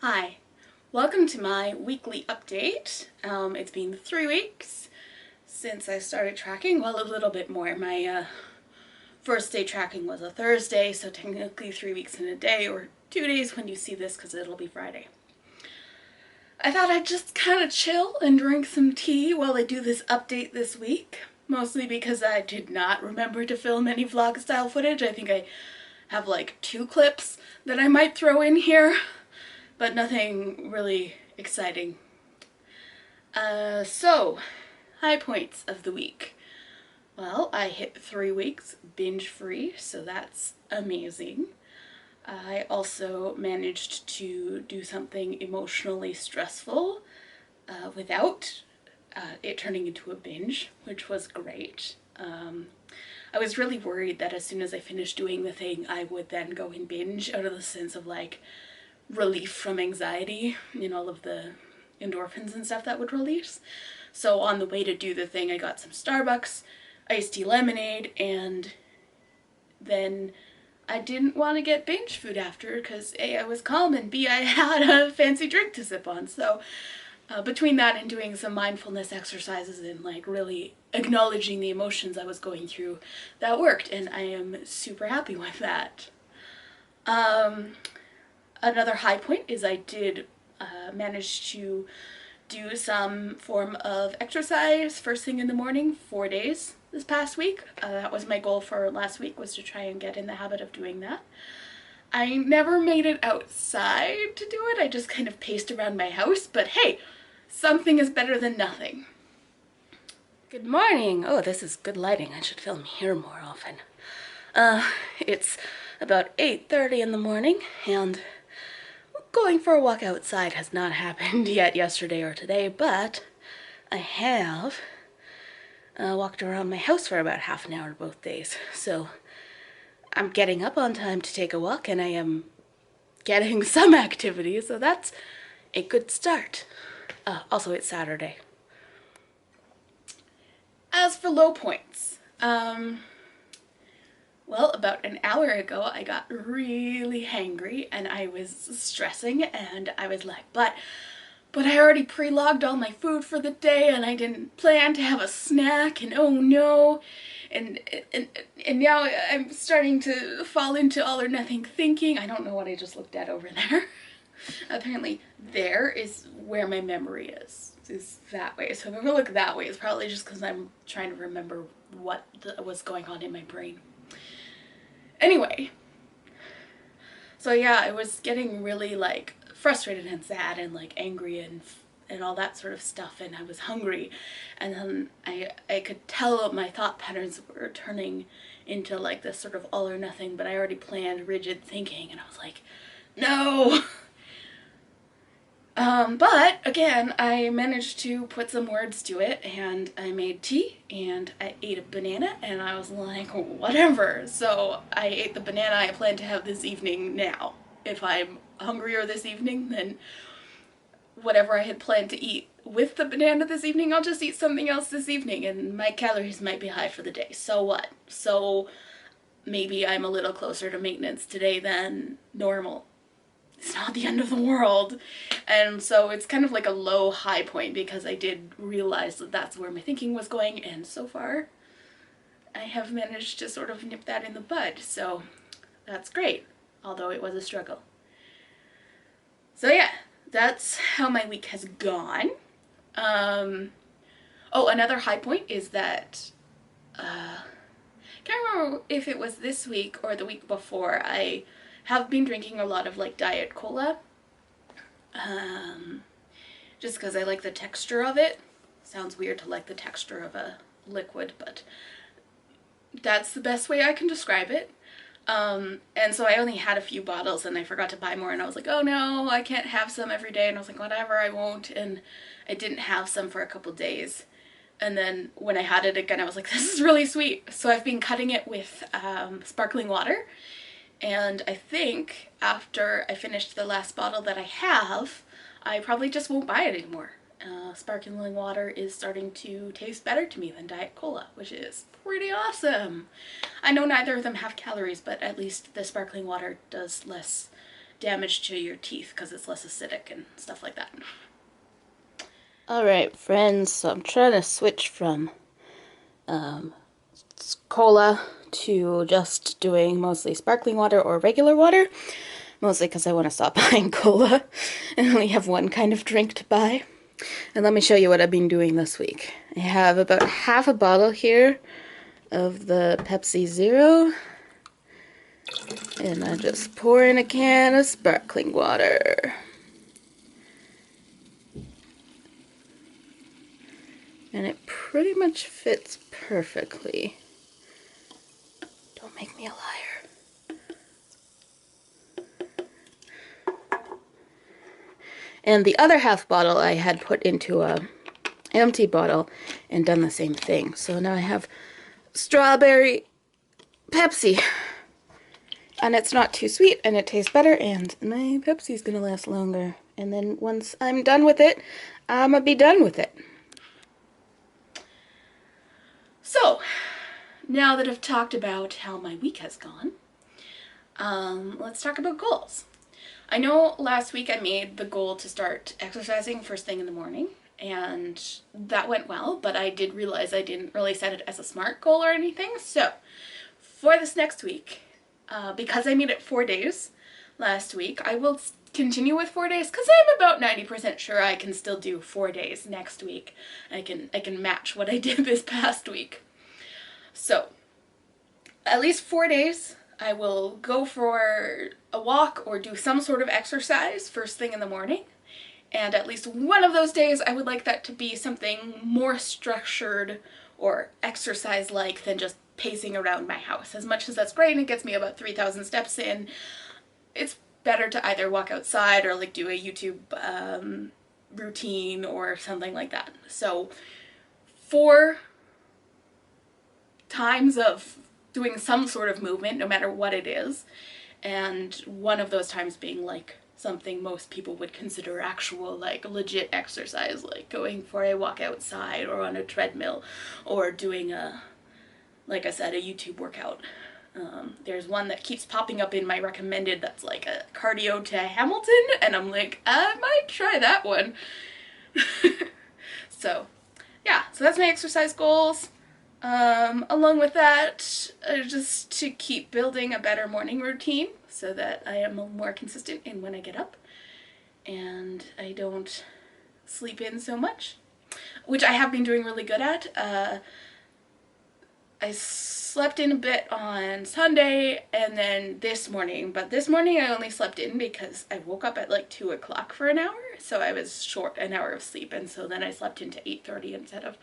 Hi, welcome to my weekly update. It's been 3 weeks since I started tracking, well, a little bit more. My first day tracking was a Thursday, so technically 3 weeks in a day, or 2 days when you see this because it'll be Friday. I thought I'd just kind of chill and drink some tea while I do this update this week, mostly because I did not remember to film any vlog style footage. I think I have like 2 clips that I might throw in here, but nothing really exciting. So, high points of the week. Well, I hit 3 weeks binge free, so that's amazing. I also managed to do something emotionally stressful without it turning into a binge, which was great. I was really worried that as soon as I finished doing the thing, I would then go and binge out of the sense of like relief from anxiety and all of the endorphins and stuff that would release. So on the way to do the thing, I got some Starbucks iced tea lemonade, and then I didn't want to get binge food after because A, I was calm, and B, I had a fancy drink to sip on. So between that and doing some mindfulness exercises and like really acknowledging the emotions I was going through, that worked, and I am super happy with that. Another high point is I did manage to do some form of exercise first thing in the morning, 4 days this past week. That was my goal for last week, was to try and get in the habit of doing that. I never made it outside to do it. I just kind of paced around my house, but hey, something is better than nothing. Good morning. Oh, this is good lighting. I should film here more often. It's about 8:30 in the morning, and going for a walk outside has not happened yet yesterday or today, but I have walked around my house for about half an hour both days. So I'm getting up on time to take a walk, and I am getting some activity, so that's a good start. Also, it's Saturday. As for low points, well, about an hour ago, I got really hangry and I was stressing, and I was like, but I already pre-logged all my food for the day and I didn't plan to have a snack, and oh no. And now I'm starting to fall into all or nothing thinking. I don't know what I just looked at over there. Apparently there is where my memory is that way. So if I ever look that way, it's probably just because I'm trying to remember what was going on in my brain. Anyway, so yeah, I was getting really like frustrated and sad and like angry and all that sort of stuff, and I was hungry, and then I could tell my thought patterns were turning into like this sort of all or nothing, but I already planned rigid thinking, and I was like, no. But again, I managed to put some words to it, and I made tea and I ate a banana, and I was like, whatever. So I ate the banana I plan to have this evening now. If I'm hungrier this evening, then whatever I had planned to eat with the banana this evening, I'll just eat something else this evening, and my calories might be high for the day. So what? So maybe I'm a little closer to maintenance today than normal. It's not the end of the world. And so it's kind of like a low high point, because I did realize that that's where my thinking was going, and so far I have managed to sort of nip that in the bud, so that's great, although it was a struggle. So yeah, that's how my week has gone. Oh, another high point is that can't remember if it was this week or the week before, I have been drinking a lot of like diet cola, just because I like the texture of it. Sounds weird to like the texture of a liquid, but that's the best way I can describe it. And so I only had a few bottles, and I forgot to buy more, and I was like, oh no, I can't have some every day, and I was like, whatever, I won't, and I didn't have some for a couple days. And then when I had it again, I was like, this is really sweet. So I've been cutting it with sparkling water. And I think after I finished the last bottle that I have, I probably just won't buy it anymore. Sparkling water is starting to taste better to me than Diet Cola, which is pretty awesome. I know neither of them have calories, but at least the sparkling water does less damage to your teeth because it's less acidic and stuff like that. Alright, friends, so I'm trying to switch from cola to just doing mostly sparkling water or regular water. Mostly because I want to stop buying cola and only have one kind of drink to buy. And let me show you what I've been doing this week. I have about half a bottle here of the Pepsi Zero. And I just pour in a can of sparkling water. And it pretty much fits perfectly. Don't make me a liar. And the other half bottle I had put into a empty bottle and done the same thing. So now I have strawberry Pepsi. And it's not too sweet and it tastes better and my Pepsi's gonna last longer. And then once I'm done with it, I'm gonna be done with it. So, now that I've talked about how my week has gone, let's talk about goals. I know last week I made the goal to start exercising first thing in the morning, and that went well, but I did realize I didn't really set it as a SMART goal or anything. So for this next week, because I made it 4 days last week, I will continue with 4 days because I'm about 90% sure I can still do 4 days next week. I can match what I did this past week. So at least 4 days I will go for a walk or do some sort of exercise first thing in the morning. And at least one of those days I would like that to be something more structured or exercise-like than just pacing around my house. As much as that's great and it gets me about 3,000 steps in, it's better to either walk outside or like do a YouTube routine or something like that. So 4 times of doing some sort of movement, no matter what it is, and one of those times being like something most people would consider actual, like legit exercise, like going for a walk outside or on a treadmill or doing a, like I said, a YouTube workout. There's one that keeps popping up in my recommended that's like a cardio to Hamilton, and I'm like, I might try that one. So yeah, so that's my exercise goals. Along with that, just to keep building a better morning routine so that I am more consistent in when I get up and I don't sleep in so much, which I have been doing really good at. I slept in a bit on Sunday and then this morning, but this morning I only slept in because I woke up at like 2 o'clock for an hour, so I was short an hour of sleep, and so then I slept into 8:30 instead of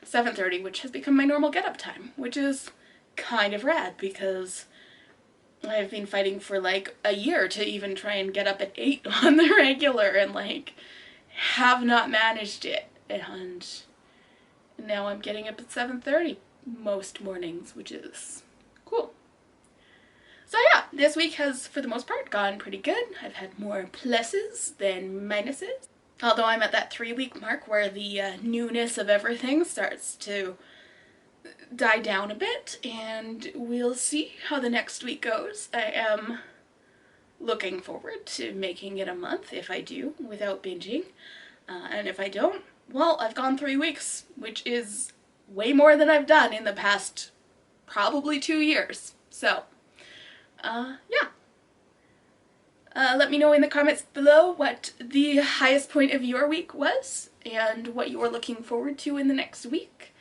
7:30, which has become my normal get-up time, which is kind of rad because I've been fighting for like a year to even try and get up at 8 on the regular and like have not managed it, and now I'm getting up at 7:30 most mornings, which is cool. So yeah, this week has for the most part gone pretty good. I've had more pluses than minuses. Although I'm at that 3-week mark where the newness of everything starts to die down a bit, and we'll see how the next week goes. I am looking forward to making it a month if I do without binging. And if I don't, well, I've gone 3 weeks, which is way more than I've done in the past probably 2 years. So, yeah. Let me know in the comments below what the highest point of your week was and what you are looking forward to in the next week.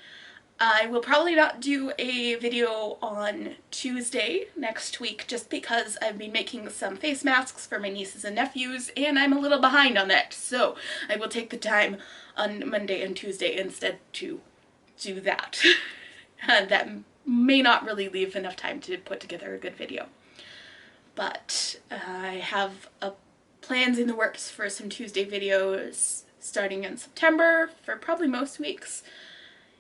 I will probably not do a video on Tuesday next week just because I've been making some face masks for my nieces and nephews and I'm a little behind on that. So I will take the time on Monday and Tuesday instead to do that. That may not really leave enough time to put together a good video. But I have plans in the works for some Tuesday videos starting in September for probably most weeks.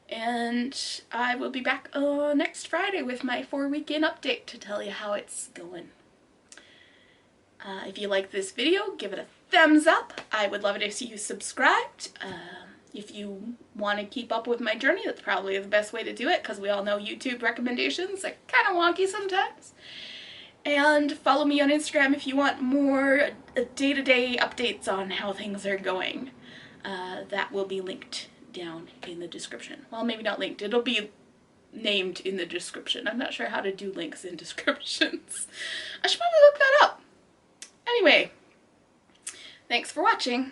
And I will be back next Friday with my 4-week in update to tell you how it's going. If you like this video, give it a thumbs up. I would love it if you subscribed. If you want to keep up with my journey, that's probably the best way to do it because we all know YouTube recommendations are kind of wonky sometimes. And follow me on Instagram if you want more day-to-day updates on how things are going. That will be linked down in the description. Well, maybe not linked. It'll be named in the description. I'm not sure how to do links in descriptions. I should probably look that up. Anyway, thanks for watching.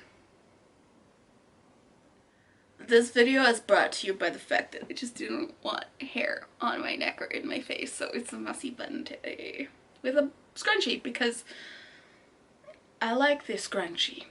This video is brought to you by the fact that I just didn't want hair on my neck or in my face, so it's a messy bun today with a scrunchie because I like this scrunchie.